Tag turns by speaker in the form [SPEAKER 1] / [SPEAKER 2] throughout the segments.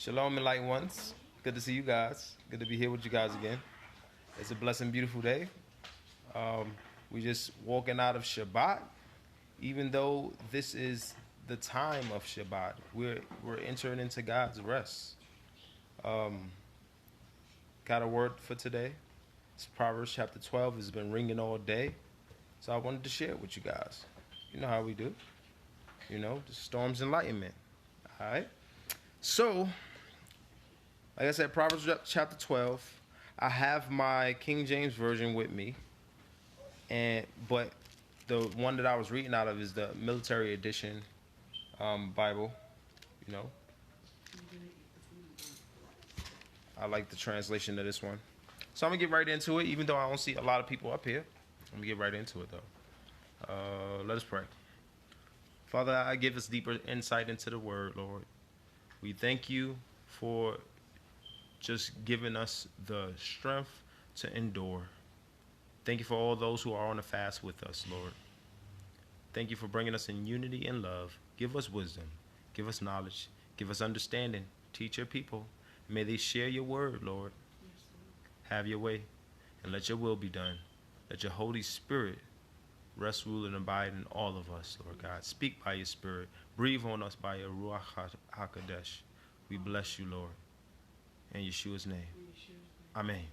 [SPEAKER 1] Shalom, enlightened ones. Good to see you guys. Good to be here with you guys again. It's a blessed and beautiful day. We just walking out of Shabbat. Even though this is the time of Shabbat, we're entering into God's rest. Got a word for today. It's Proverbs chapter 12. It's been ringing all day. So I wanted to share it with you guys. You know how we do. The storm's enlightenment. All right. So, like I said, Proverbs chapter 12. I have my King James version with me, but the one that I was reading out of is the military edition Bible. I like the translation of this one. So I'm gonna get right into it, even though I don't see a lot of people up here. I'm gonna get right into it though. Let us pray. Father, I give us deeper insight into the word, Lord. We thank you for just giving us the strength to endure. Thank you for all those who are on the fast with us, Lord. Thank you for bringing us in unity and love. Give us wisdom. Give us knowledge. Give us understanding. Teach your people. May they share your word, Lord. Have your way, and let your will be done. Let your Holy Spirit rest, rule, and abide in all of us, Lord God. Speak by your Spirit. Breathe on us by your Ruach HaKodesh. We bless you, Lord. In Yeshua's name. Amen.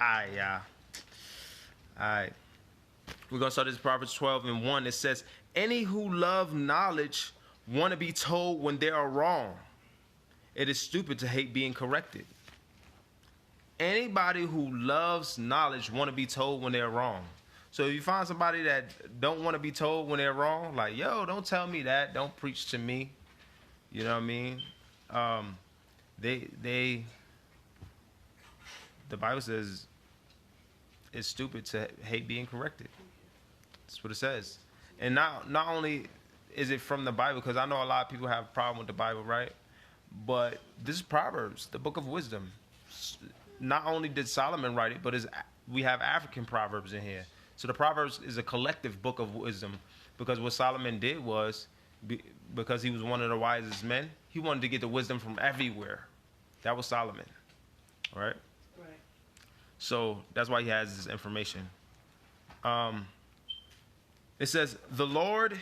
[SPEAKER 1] All right. We're going to start this Proverbs 12:1. It says, any who love knowledge want to be told when they are wrong. It is stupid to hate being corrected. Anybody who loves knowledge want to be told when they're wrong. So if you find somebody that don't want to be told when they're wrong, like, yo, don't tell me that. Don't preach to me. You know what I mean? The Bible says it's stupid to hate being corrected. That's what it says. And not only is it from the Bible, because I know a lot of people have a problem with the Bible, right? But this is Proverbs, the book of wisdom. Not only did Solomon write it, but we have African proverbs in here. So the Proverbs is a collective book of wisdom, because what Solomon did was, because he was one of the wisest men, he wanted to get the wisdom from everywhere. That was Solomon, all right? Right. So that's why he has this information. It says, the Lord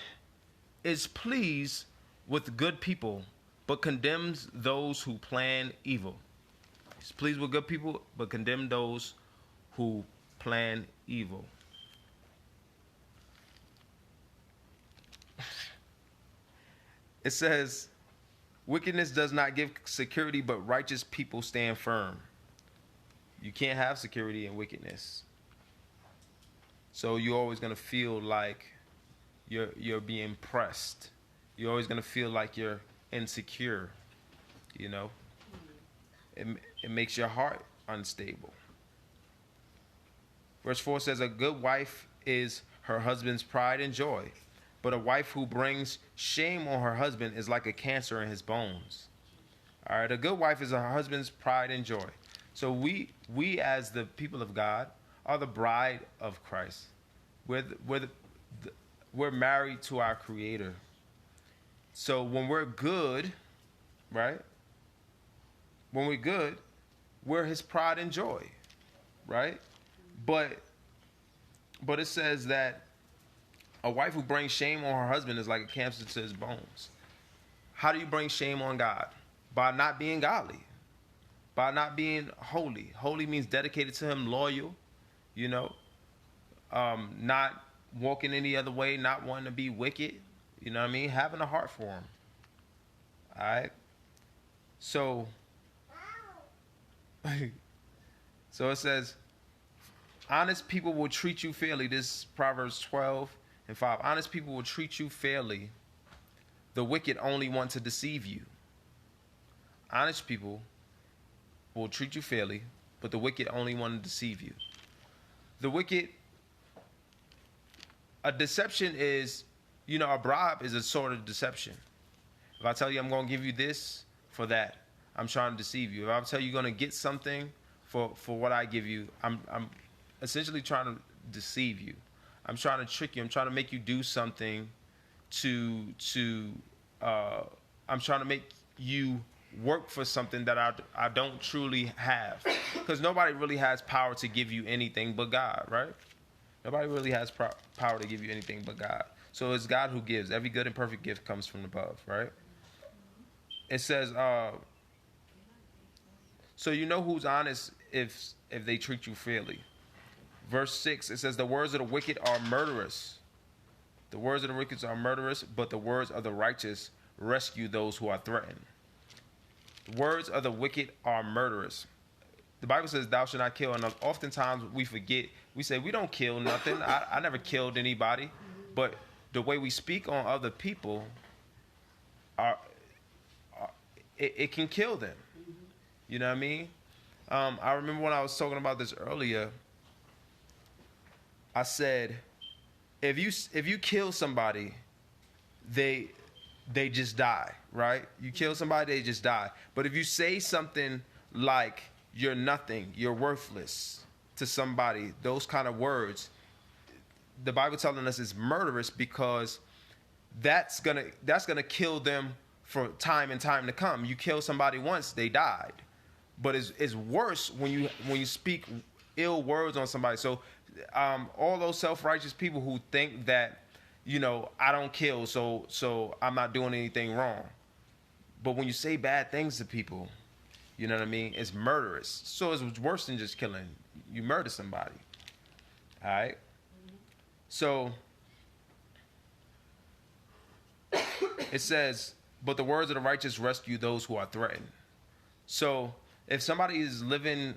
[SPEAKER 1] is pleased with good people, but condemns those who plan evil. He's pleased with good people, but condemn those who plan evil. It says, wickedness does not give security, but righteous people stand firm. You can't have security in wickedness. So you're always going to feel like you're being pressed. You're always going to feel like you're insecure. It makes your heart unstable. Verse 4 says, a good wife is her husband's pride and joy, but a wife who brings shame on her husband is like a cancer in his bones. All right, a good wife is her husband's pride and joy. So we as the people of God are the bride of Christ. We're married to our Creator. So when we're good, right? When we're good, we're his pride and joy, right? But it says that a wife who brings shame on her husband is like a cancer to his bones. How do you bring shame on God? By not being godly, by not being holy. Holy means dedicated to him, loyal, not walking any other way, not wanting to be wicked, you know what I mean? Having a heart for him. All right? So it says, honest people will treat you fairly. This is Proverbs 12:5. Honest people will treat you fairly. The wicked only want to deceive you. Honest people will treat you fairly, but the wicked only want to deceive you. A deception is, a bribe is a sort of deception. If I tell you I'm going to give you this for that, I'm trying to deceive you. If I tell you you're going to get something for what I give you, I'm essentially trying to deceive you. I'm trying to trick you. I'm trying to make you do something I'm trying to make you work for something that I don't truly have. Because nobody really has power to give you anything but God, right? Nobody really has power to give you anything but God. So it's God who gives. Every good and perfect gift comes from above, right? It says, so you know who's honest if they treat you fairly. Verse 6, it says, the words of the wicked are murderous. The words of the wicked are murderous, but the words of the righteous rescue those who are threatened. The words of the wicked are murderous. The Bible says, thou shalt not kill. And oftentimes we forget. We say, we don't kill nothing. I never killed anybody. But the way we speak on other people, it can kill them. You know what I mean? I remember when I was talking about this earlier, I said, if you kill somebody, they just die, right? You kill somebody, they just die. But if you say something like, you're nothing, you're worthless to somebody, those kind of words, the Bible telling us is murderous, because that's gonna kill them for time and time to come. You kill somebody once, they died. But it's worse when you speak ill words on somebody. So all those self-righteous people who think that, I don't kill, so I'm not doing anything wrong. But when you say bad things to people, you know what I mean? It's murderous. So it's worse than just killing. You murder somebody. All right? So it says, but the words of the righteous rescue those who are threatened. So if somebody is living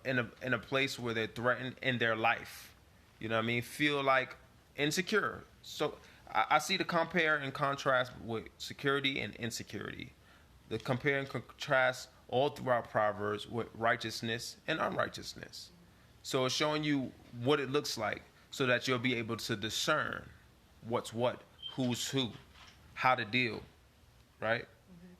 [SPEAKER 1] in a place where they're threatened in their life, you know what I mean? Feel like insecure. So I see the compare and contrast with security and insecurity. The compare and contrast all throughout Proverbs with righteousness and unrighteousness. So it's showing you what it looks like so that you'll be able to discern what's what, who's who, how to deal, right?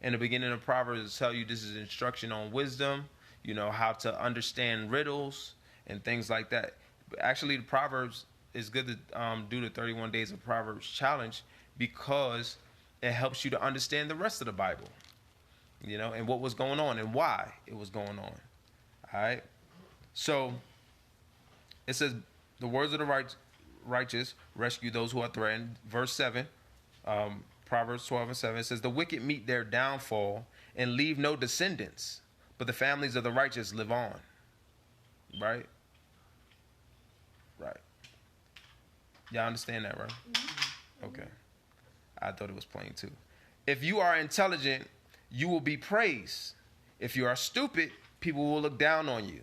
[SPEAKER 1] In the beginning of Proverbs, it tell you this is instruction on wisdom, how to understand riddles and things like that. But actually, the Proverbs is good to do the 31 Days of Proverbs challenge, because it helps you to understand the rest of the Bible, and what was going on and why it was going on. All right? So it says, the words of the righteous rescue those who are threatened. Verse 7, Proverbs 12:7, it says, the wicked meet their downfall and leave no descendants, but the families of the righteous live on. Right? Right. Y'all understand that, right? Okay. I thought it was plain too. If you are intelligent, you will be praised. If you are stupid, people will look down on you.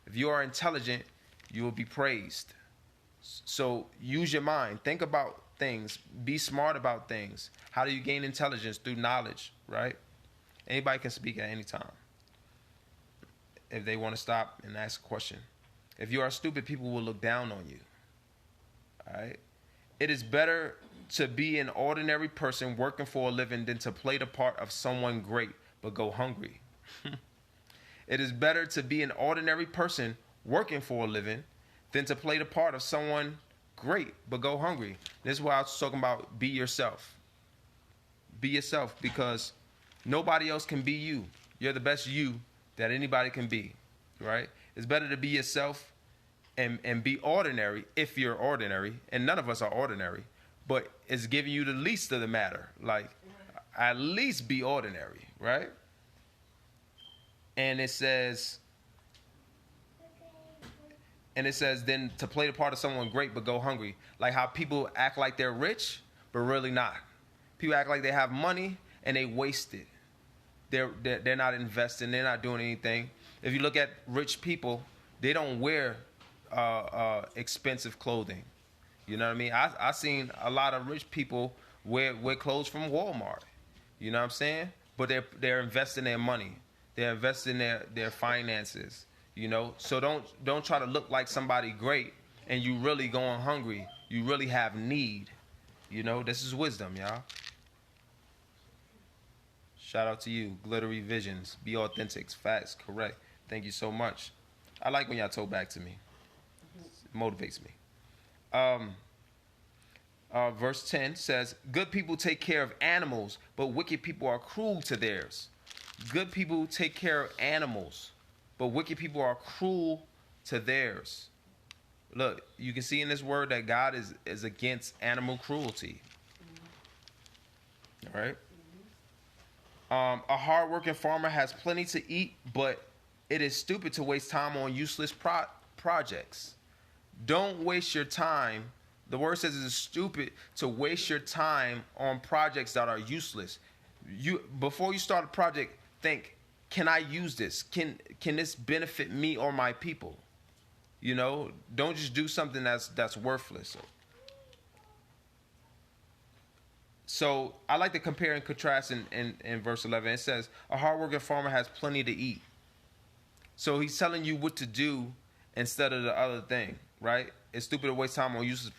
[SPEAKER 1] If you are intelligent, you will be praised. So use your mind. Think about things. Be smart about things. How do you gain intelligence? Through knowledge, right? Anybody can speak at any time if they want to stop and ask a question. If you are stupid, people will look down on you. All right? It is better to be an ordinary person working for a living than to play the part of someone great but go hungry. It is better to be an ordinary person working for a living than to play the part of someone great but go hungry. This is why I was talking about be yourself. Be yourself, because nobody else can be you. You're the best you that anybody can be, right? It's better to be yourself and be ordinary if you're ordinary, and none of us are ordinary, but it's giving you the least of the matter. Like, at least be ordinary, right? And it says then to play the part of someone great but go hungry. Like how people act like they're rich, but really not. People act like they have money and they waste it. They're not investing. They're not doing anything. If you look at rich people, they don't wear expensive clothing. You know what I mean? I seen a lot of rich people wear clothes from Walmart. You know what I'm saying? But they're investing their money. They're investing their finances. So don't try to look like somebody great and you really going hungry. You really have need. This is wisdom, y'all. Shout out to you, Glittery Visions. Be authentic, facts, correct. Thank you so much. I like when y'all talk back to me. It motivates me. verse 10 says, good people take care of animals, but wicked people are cruel to theirs. Good people take care of animals, but wicked people are cruel to theirs. Look, you can see in this word that God is against animal cruelty. All right? A hardworking farmer has plenty to eat, but it is stupid to waste time on useless projects. Don't waste your time. The word says it is stupid to waste your time on projects that are useless. Before you start a project, think, can I use this? Can this benefit me or my people? You know, don't just do something that's worthless. So I like to compare and contrast in verse 11. It says, a hardworking farmer has plenty to eat. So he's telling you what to do instead of the other thing, right? It's stupid to waste time on useless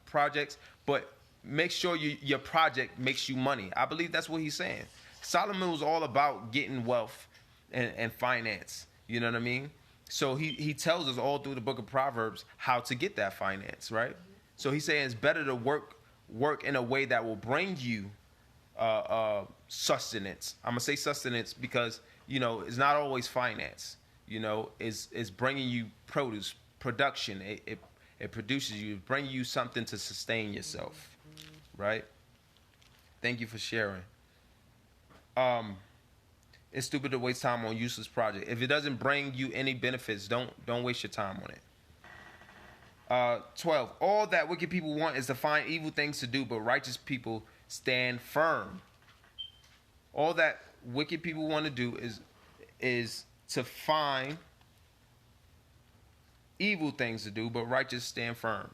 [SPEAKER 1] projects, but make sure your project makes you money. I believe that's what he's saying. Solomon was all about getting wealth and finance. You know what I mean? So he tells us all through the book of Proverbs how to get that finance, right? So he's saying it's better to work in a way that will bring you sustenance. I'm going to say sustenance because, you know, it's not always finance. You know, it's bringing you production. It produces you, bringing you something to sustain yourself, right? Thank you for sharing. It's stupid to waste time on useless project. If it doesn't bring you any benefits, don't waste your time on it. 12. All that wicked people want is to find evil things to do, but righteous people stand firm. All that wicked people want to do is to find evil things to do, but righteous stand firm.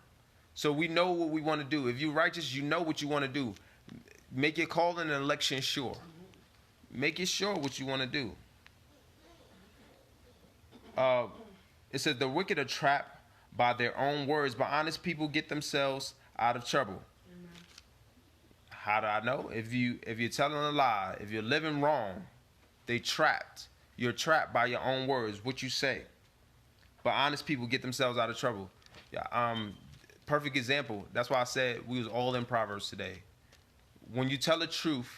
[SPEAKER 1] So we know what we want to do. If you're righteous, you know what you want to do. Make your call and election sure. Make it sure what you want to do. It says the wicked are trapped by their own words, but honest people get themselves out of trouble. How do I know? If you're telling a lie, if you're living wrong, you're trapped by your own words, what you say. But honest people get themselves out of trouble. Yeah, perfect example. That's why I said we was all in Proverbs today. When you tell the truth,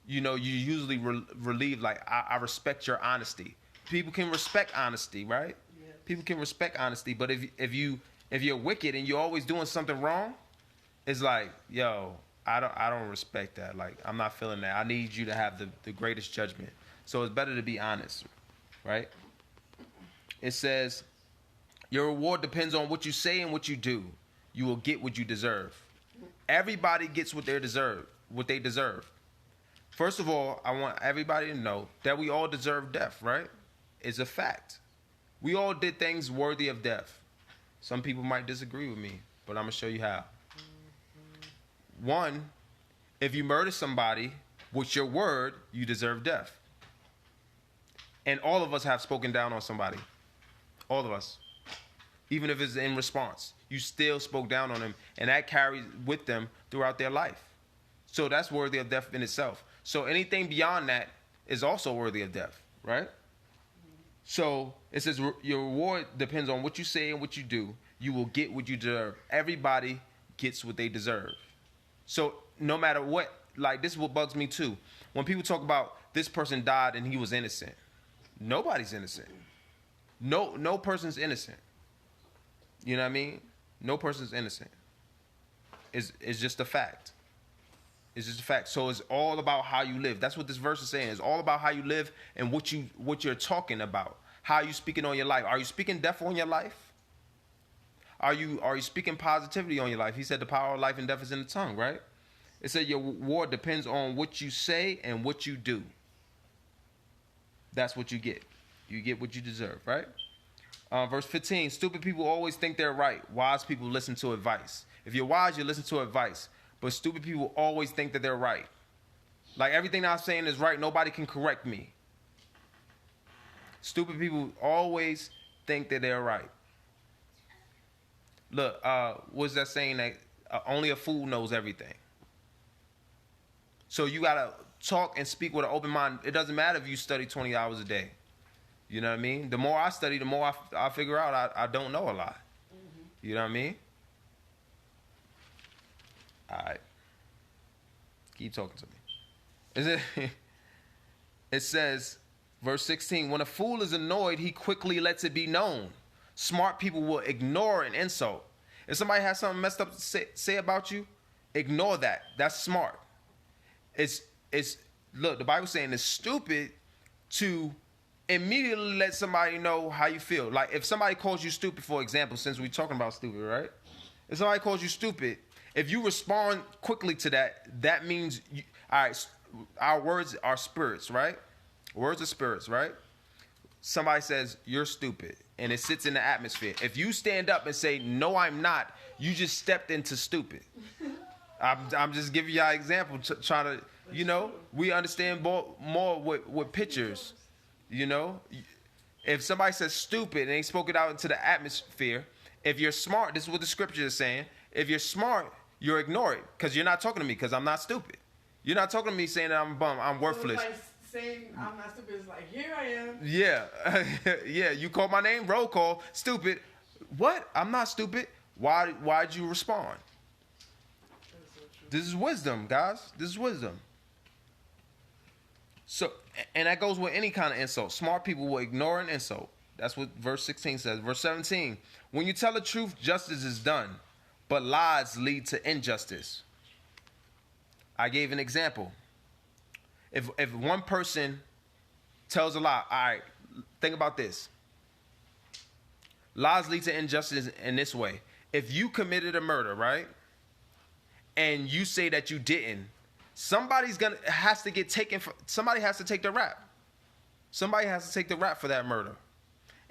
[SPEAKER 1] you know, you usually relieve, like, I respect your honesty. People can respect honesty, right? Yeah. People can respect honesty, but if you're wicked and you're always doing something wrong, it's like, yo, I don't respect that. Like, I'm not feeling that. I need you to have the greatest judgment. So it's better to be honest, right? It says, your reward depends on what you say and what you do. You will get what you deserve. Everybody gets what they deserve. First of all, I want everybody to know that we all deserve death, right? It's a fact. We all did things worthy of death. Some people might disagree with me, but I'm going to show you how. One, if you murder somebody with your word, you deserve death. And all of us have spoken down on somebody. All of us. Even if it's in response, you still spoke down on them, and that carries with them throughout their life. So that's worthy of death in itself. So anything beyond that is also worthy of death, right? So it says your reward depends on what you say and what you do. You will get what you deserve. Everybody gets what they deserve. So no matter what, like, this is what bugs me too. When people talk about this person died and he was innocent. Nobody's innocent. No person's innocent. You know what I mean? No person's innocent. It's just a fact. It's just a fact. So it's all about how you live. That's what this verse is saying. It's all about how you live and what you're talking about. How are you speaking on your life? Are you speaking death on your life? Are you speaking positivity on your life? He said the power of life and death is in the tongue, right? It said your reward depends on what you say and what you do. That's what you get. You get what you deserve, right? Verse 15, stupid people always think they're right. Wise people listen to advice. If you're wise, you listen to advice. But stupid people always think that they're right. Like, everything I'm saying is right. Nobody can correct me. Stupid people always think that they're right. Look, what's that saying that only a fool knows everything? So you got to talk and speak with an open mind. It doesn't matter if you study 20 hours a day. You know what I mean? The more I study, the more I figure out I don't know a lot. Mm-hmm. You know what I mean? All right. Keep talking to me. Is it? It says, verse 16, when a fool is annoyed, he quickly lets it be known. Smart people will ignore an insult. If somebody has something messed up to say about you, ignore that. That's smart. It's look, the Bible's saying it's stupid to immediately let somebody know how you feel. Like if somebody calls you stupid, for example, since we're talking about stupid, right? If somebody calls you stupid, if you respond quickly to that, that means, all right, our words are spirits, right? Words are spirits, right? Somebody says, you're stupid, and it sits in the atmosphere. If you stand up and say, no, I'm not, you just stepped into stupid. I'm just giving y'all an example, trying to, we understand more with pictures, If somebody says stupid and they spoke it out into the atmosphere, if you're smart, this is what the scripture is saying, if you're smart, you'll ignore it because you're not talking to me because I'm not stupid. You're not talking to me saying that I'm a bum, I'm worthless.
[SPEAKER 2] So like saying I'm not stupid is like, here I am.
[SPEAKER 1] Yeah. Yeah, you called my name, roll call, stupid. What? I'm not stupid. Why'd you respond? This is wisdom, guys. This is wisdom. So, and that goes with any kind of insult. Smart people will ignore an insult. That's what verse 16 says. Verse 17, when you tell the truth, justice is done, but lies lead to injustice. I gave an example. If one person tells a lie, all right, think about this. Lies lead to injustice in this way. If you committed a murder, right, and you say that you didn't, somebody has to take the rap. Somebody has to take the rap for that murder.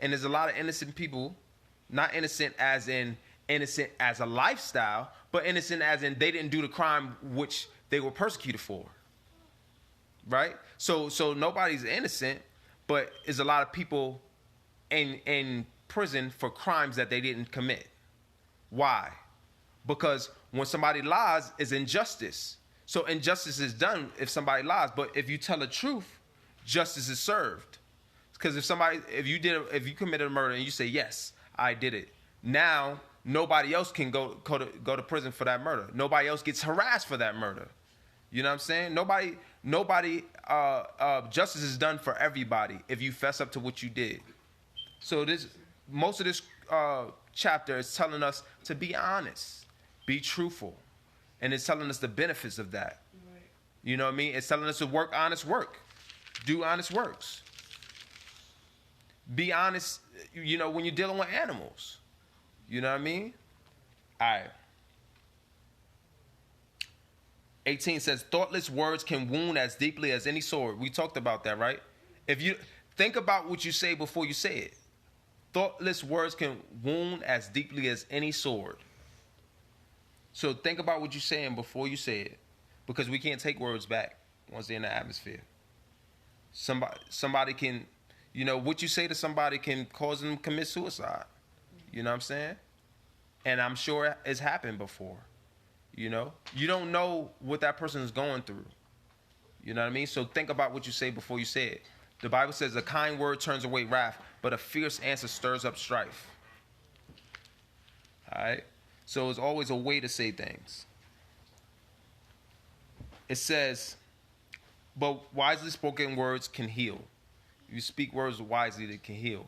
[SPEAKER 1] And there's a lot of innocent people, not innocent as in innocent as a lifestyle, but innocent as in they didn't do the crime which they were persecuted for. Right? So nobody's innocent, but there's a lot of people in prison for crimes that they didn't commit. Why? Because when somebody lies, it's injustice. So injustice is done if somebody lies, but if you tell the truth, justice is served. Because if you committed a murder and you say, yes, I did it, now nobody else can go to prison for that murder. Nobody else gets harassed for that murder. You know what I'm saying? Nobody justice is done for everybody if you fess up to what you did. So most of this chapter is telling us to be honest, be truthful, and it's telling us the benefits of that. Right. You know what I mean? It's telling us to work honest work, do honest works. Be honest, when you're dealing with animals. You know what I mean? All right. 18 says, thoughtless words can wound as deeply as any sword. We talked about that, right? If you think about what you say before you say it. Thoughtless words can wound as deeply as any sword. So think about what you're saying before you say it, because we can't take words back once they're in the atmosphere. Somebody can, what you say to somebody can cause them to commit suicide. You know what I'm saying? And I'm sure it's happened before. You don't know what that person is going through. You know what I mean? So think about what you say before you say it. The Bible says a kind word turns away wrath, but a fierce answer stirs up strife. All right? So it's always a way to say things. It says, but wisely spoken words can heal. You speak words wisely that can heal.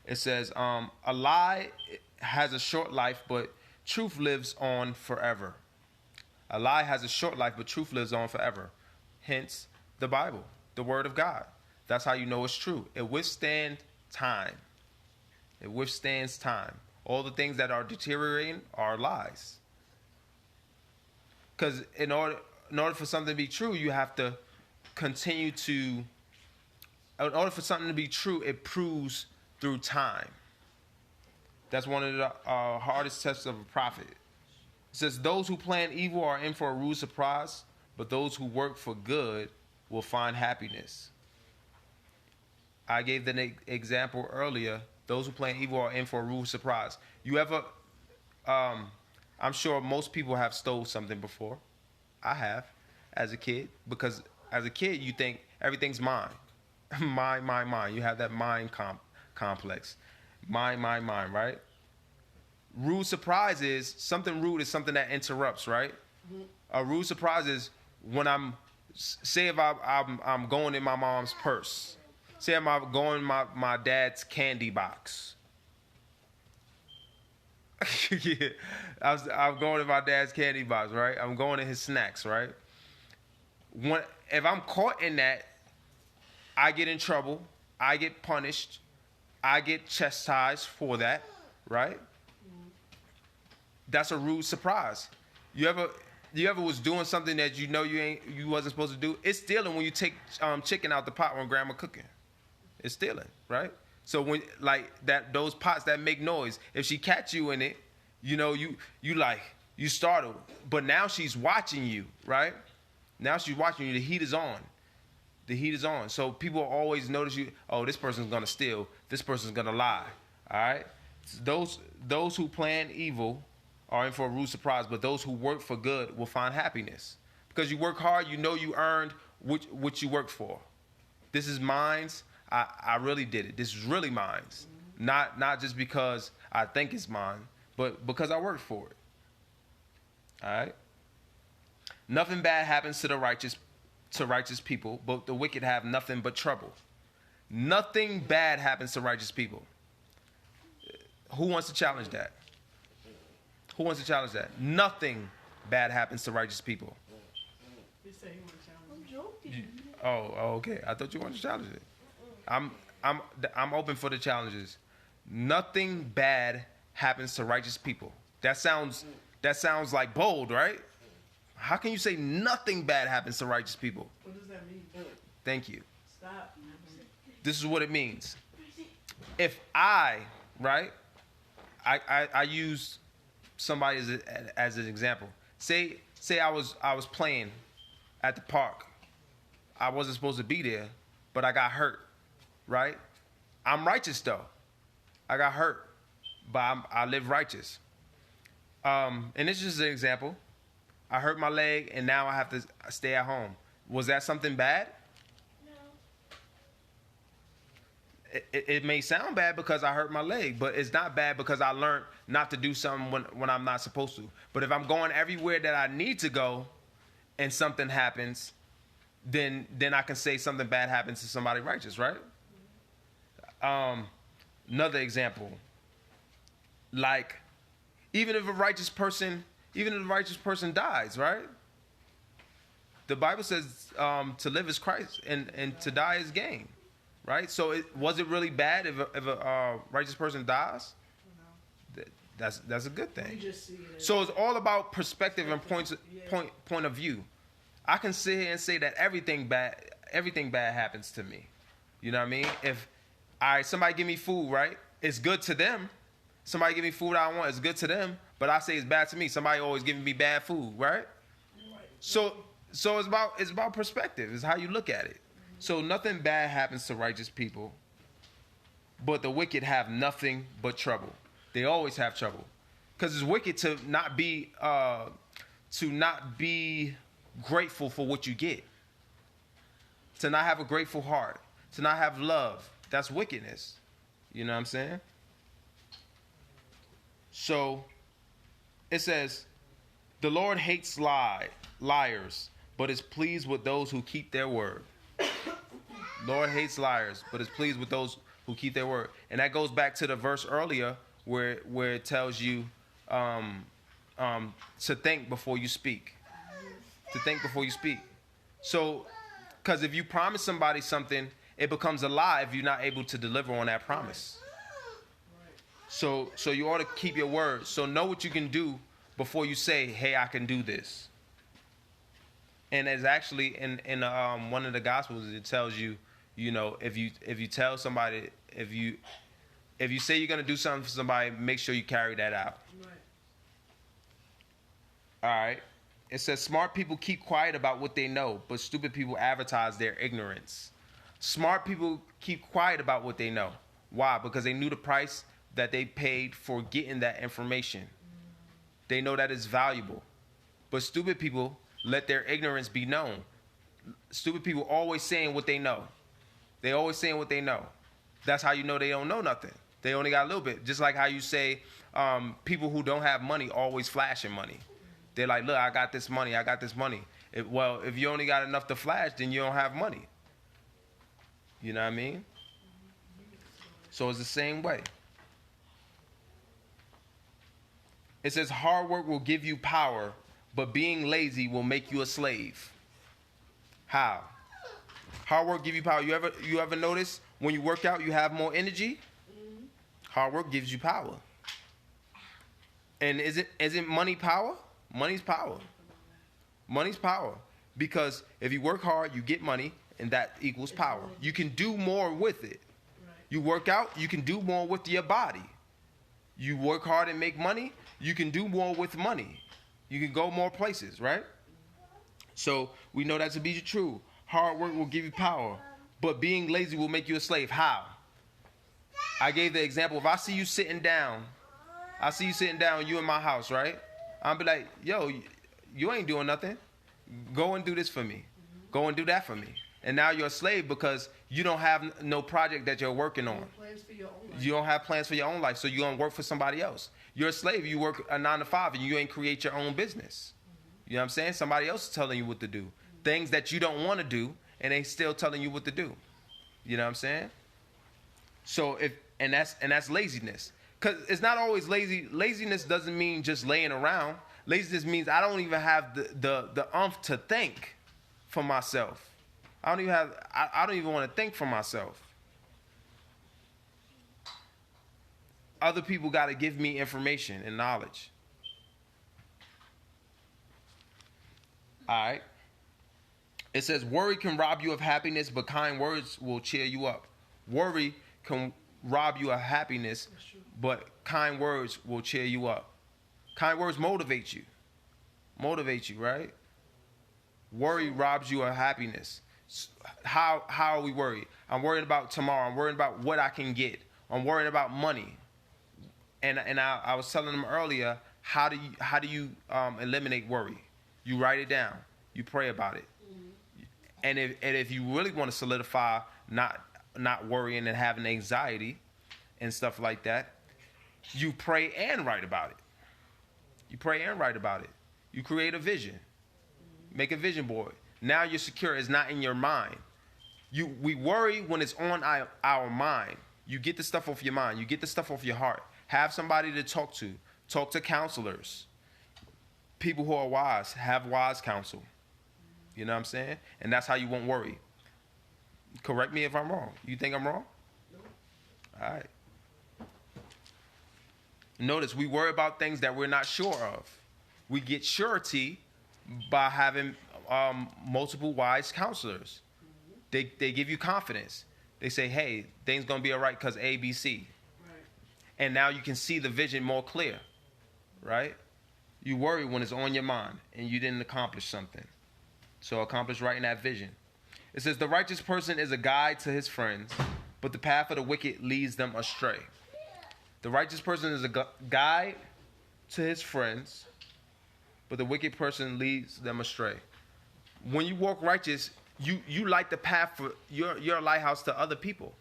[SPEAKER 1] It says, a lie has a short life, but truth lives on forever. A lie has a short life, but truth lives on forever. Hence, the Bible, the Word of God. That's how you know it's true. It withstands time. It withstands time. All the things that are deteriorating are lies. Because in order for something to be true, you have to continue to... In order for something to be true, it proves through time. That's one of the hardest tests of a prophet. It says, those who plan evil are in for a rude surprise, but those who work for good will find happiness. I gave the example earlier. Those who plan evil are in for a rude surprise. I'm sure most people have stole something before. I have, as a kid, because as a kid, you think everything's mine. Mine. You have that mind complex. Mine, right? rude surprise is something rude is something that interrupts, right? A rude surprise is when say if I'm going in my mom's purse. Say I'm going in my dad's candy box. Yeah, I'm going in my dad's candy box, right? I'm going in his snacks, right? If I'm caught in that, I get in trouble. I get punished. I get chastised for that, right? That's a rude surprise. You ever was doing something that you wasn't supposed to do? It's stealing when you take chicken out the pot when grandma cooking. It's stealing, right? So when those pots that make noise, if she catch you in it, you startle. But now she's watching you, right? Now she's watching you. The heat is on. The heat is on. So people always notice you. Oh, this person's gonna steal. This person's gonna lie. All right. Those who plan evil are in for a rude surprise, but those who work for good will find happiness. Because you work hard, you earned what you worked for. This is mine's. I really did it. This is really mine's. Not just because I think it's mine, but because I worked for it. All right. Nothing bad happens to the righteous people, but the wicked have nothing but trouble. Nothing bad happens to righteous people. Who wants to challenge that? Who wants to challenge that? Nothing bad happens to righteous people.
[SPEAKER 2] He said he want to challenge. I'm joking.
[SPEAKER 1] Oh, okay. I thought you wanted to challenge it. I'm open for the challenges. Nothing bad happens to righteous people. That sounds like bold, right? How can you say nothing bad happens to righteous people?
[SPEAKER 2] What does that mean?
[SPEAKER 1] Thank you.
[SPEAKER 2] Stop.
[SPEAKER 1] This is what it means. If I use somebody as an example. Say I was playing at the park. I wasn't supposed to be there, but I got hurt, right? I'm righteous though. I got hurt, but I live righteous. And this is just an example. I hurt my leg, and now I have to stay at home. Was that something bad? No. It may sound bad because I hurt my leg, but it's not bad because I learned not to do something when I'm not supposed to. But if I'm going everywhere that I need to go and something happens, then I can say something bad happens to somebody righteous, right? Another example. Like, even if a righteous person dies, right? The Bible says to live is Christ and to die is gain, right? So was it really bad if a righteous person dies? No. That's a good thing. So it's all about perspective and point of view. I can sit here and say that everything bad happens to me. You know what I mean? If somebody give me food, right? It's good to them. Somebody give me food I want, it's good to them. But I say it's bad to me. Somebody always giving me bad food, right? So it's about perspective. It's how you look at it. So nothing bad happens to righteous people, but the wicked have nothing but trouble. They always have trouble, because it's wicked to not be grateful for what you get, to not have a grateful heart, to not have love. That's wickedness. You know what I'm saying? So it says, the Lord hates liars, but is pleased with those who keep their word. Lord hates liars, but is pleased with those who keep their word. And that goes back to the verse earlier where it tells you to think before you speak. To think before you speak. So, because if you promise somebody something, it becomes a lie if you're not able to deliver on that promise. So you ought to keep your word. So know what you can do before you say, hey, I can do this. And it's actually in one of the Gospels, it tells you, if you tell somebody, if you say you're going to do something for somebody, make sure you carry that out. All right. It says, smart people keep quiet about what they know, but stupid people advertise their ignorance. Smart people keep quiet about what they know. Why? Because they knew the price that they paid for getting that information. They know that it's valuable. But stupid people let their ignorance be known. Stupid people always saying what they know. They always saying what they know. That's how you know they don't know nothing. They only got a little bit. Just like how you say people who don't have money always flashing money. They're like, look, I got this money. I got this money. If you only got enough to flash, then you don't have money. You know what I mean? So it's the same way. It says hard work will give you power, but being lazy will make you a slave. How? Hard work give you power. You ever notice when you work out you have more energy? Mm-hmm. Hard work gives you power. And isn't money power? Money's power. Money's power. Because if you work hard, you get money, and that equals power. You can do more with it. You work out, you can do more with your body. You work hard and make money, you can do more with money. You can go more places, right? So we know that to be true. Hard work will give you power, but being lazy will make you a slave. How? I gave the example. If I see you sitting down, you in my house, right? I'll be like, yo, you ain't doing nothing. Go and do this for me. Go and do that for me. And now you're a slave because you don't have no project that you're working on. You don't have plans for your own life, so you're going to work for somebody else. You're a slave. You work a 9 to 5, and you ain't create your own business. You know what I'm saying? Somebody else is telling you what to do. Things that you don't want to do, and they still telling you what to do. You know what I'm saying? So that's laziness. Because it's not always lazy. Laziness doesn't mean just laying around. Laziness means I don't even have the umph to think for myself. I don't even want to think for myself. Other people got to give me information and knowledge. All right. It says worry can rob you of happiness, but kind words will cheer you up. Worry can rob you of happiness, but kind words will cheer you up. Kind words motivate you. Motivate you, right? Worry robs you of happiness. How are we worried? I'm worried about tomorrow. I'm worried about what I can get. I'm worried about money. And I was telling them earlier, how do you eliminate worry? You write it down. You pray about it. And if you really want to solidify not worrying and having anxiety and stuff like that, you pray and write about it. You pray and write about it. You create a vision. Make a vision board. Now you're secure. It's not in your mind. We worry when it's on our mind. You get the stuff off your mind. You get the stuff off your heart. Have somebody to talk to. Talk to counselors. People who are wise. Have wise counsel. You know what I'm saying? And that's how you won't worry. Correct me if I'm wrong. You think I'm wrong? No. All right. Notice we worry about things that we're not sure of. We get surety by having multiple wise counselors. They give you confidence. They say, hey, things going to be all right because A, B, C. Right. And now you can see the vision more clear, right? You worry when it's on your mind and you didn't accomplish something. So accomplish writing that vision. It says, the righteous person is a guide to his friends, but the path of the wicked leads them astray. The righteous person is a guide to his friends, but the wicked person leads them astray. When you walk righteous, you light the path for your lighthouse to other people.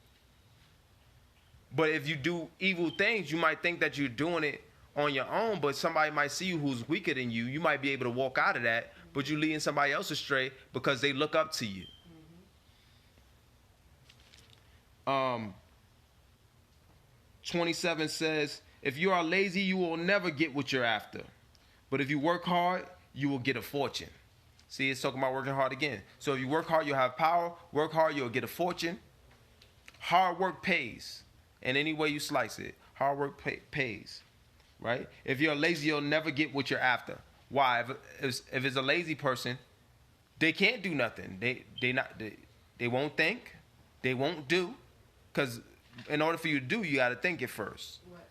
[SPEAKER 1] But if you do evil things, you might think that you're doing it on your own, but somebody might see you who's weaker than you. You might be able to walk out of that, but you're leading somebody else astray because they look up to you. 27 says, if you are lazy, you will never get what you're after. But if you work hard, you will get a fortune. See, it's talking about working hard again. So if you work hard, you'll have power. Work hard, you'll get a fortune. Hard work pays. And any way you slice it, hard work pays. Right? If you're lazy, you'll never get what you're after. Why? If it's a lazy person, they can't do nothing. They won't think. They won't do. Because in order for you to do, you got to think it first. What?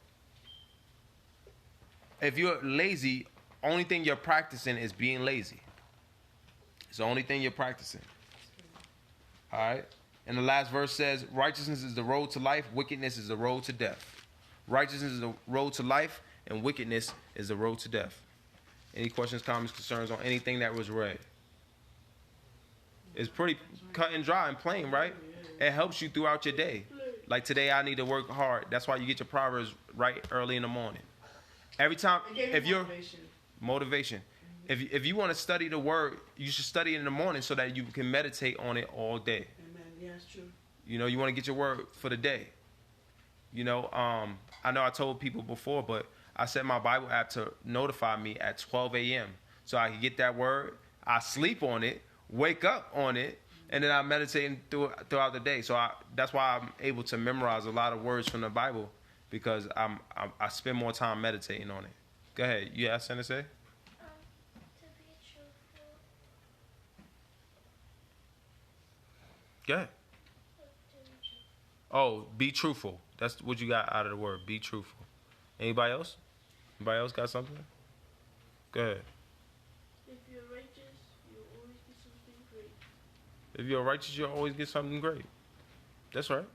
[SPEAKER 1] If you're lazy, only thing you're practicing is being lazy. It's the only thing you're practicing. All right? And the last verse says, righteousness is the road to life, wickedness is the road to death. Righteousness is the road to life, and wickedness is the road to death. Any questions, comments, concerns on anything that was read? It's pretty cut and dry and plain, right? It helps you throughout your day. Like today, I need to work hard. That's why you get your Proverbs right early in the morning. Every time,
[SPEAKER 2] It gave me
[SPEAKER 1] if you're
[SPEAKER 2] motivation.
[SPEAKER 1] motivation, if you want to study the word, you should study it in the morning so that you can meditate on it all day.
[SPEAKER 2] Amen. Yeah, it's true.
[SPEAKER 1] You know, you want to get your word for the day. You know, I know I told people before, but I set my Bible app to notify me at 12 a.m. so I can get that word. I sleep on it, wake up on it, and then I'm meditating throughout the day. So that's why I'm able to memorize a lot of words from the Bible, because I spend more time meditating on it. Go ahead. You have something to say?
[SPEAKER 3] To be truthful.
[SPEAKER 1] Go ahead. Oh, be truthful. That's what you got out of the word. Be truthful. Anybody else? Anybody else got something? Go ahead.
[SPEAKER 3] If you're righteous, you'll always get something great.
[SPEAKER 1] If you're righteous, you'll always get something great. That's right.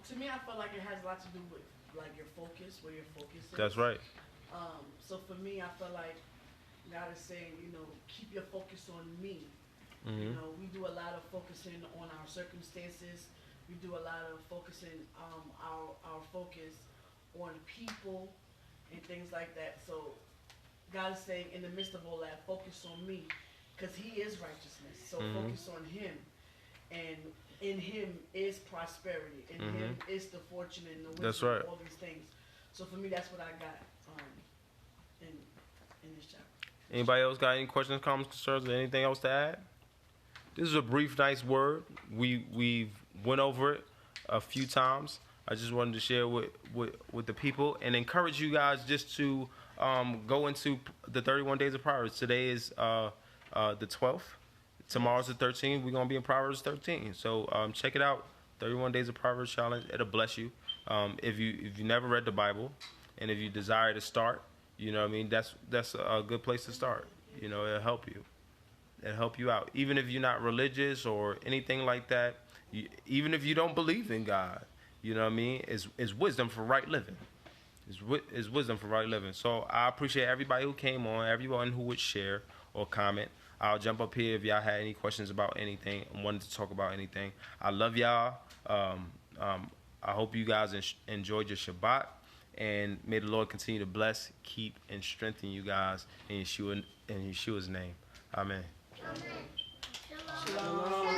[SPEAKER 2] To me, I feel like it has a lot to do with like your focus, where your focus is.
[SPEAKER 1] That's right.
[SPEAKER 2] So for me, I feel like God is saying, keep your focus on me.
[SPEAKER 1] Mm-hmm.
[SPEAKER 2] We do a lot of focusing on our circumstances. We do a lot of focusing our focus on people and things like that. So God is saying, in the midst of all that, focus on me, because He is righteousness. So focus on Him, and in Him is prosperity. In Him is the fortune and the wisdom.
[SPEAKER 1] That's right.
[SPEAKER 2] All these things. So for me, that's what I got in this chapter.
[SPEAKER 1] Anybody else got any questions, comments, concerns, or anything else to add? This is a brief, nice word. We've went over it a few times. I just wanted to share with the people and encourage you guys just to go into the 31 days of Proverbs. Today is the 12th. Tomorrow's the 13th. We're going to be in Proverbs 13. So check it out. 31 Days of Proverbs Challenge. It'll bless you. If you never read the Bible and if you desire to start, you know what I mean, that's a good place to start. You know, it'll help you. It'll help you out. Even if you're not religious or anything like that, even if you don't believe in God, you know what I mean, it's wisdom for right living. It's wisdom for right living. So I appreciate everybody who came on, everyone who would share or comment. I'll jump up here if y'all had any questions about anything and wanted to talk about anything. I love y'all. I hope you guys enjoyed your Shabbat, and may the Lord continue to bless, keep, and strengthen you guys in Yeshua's name. Amen.
[SPEAKER 3] Amen. Shalom.
[SPEAKER 2] Shalom.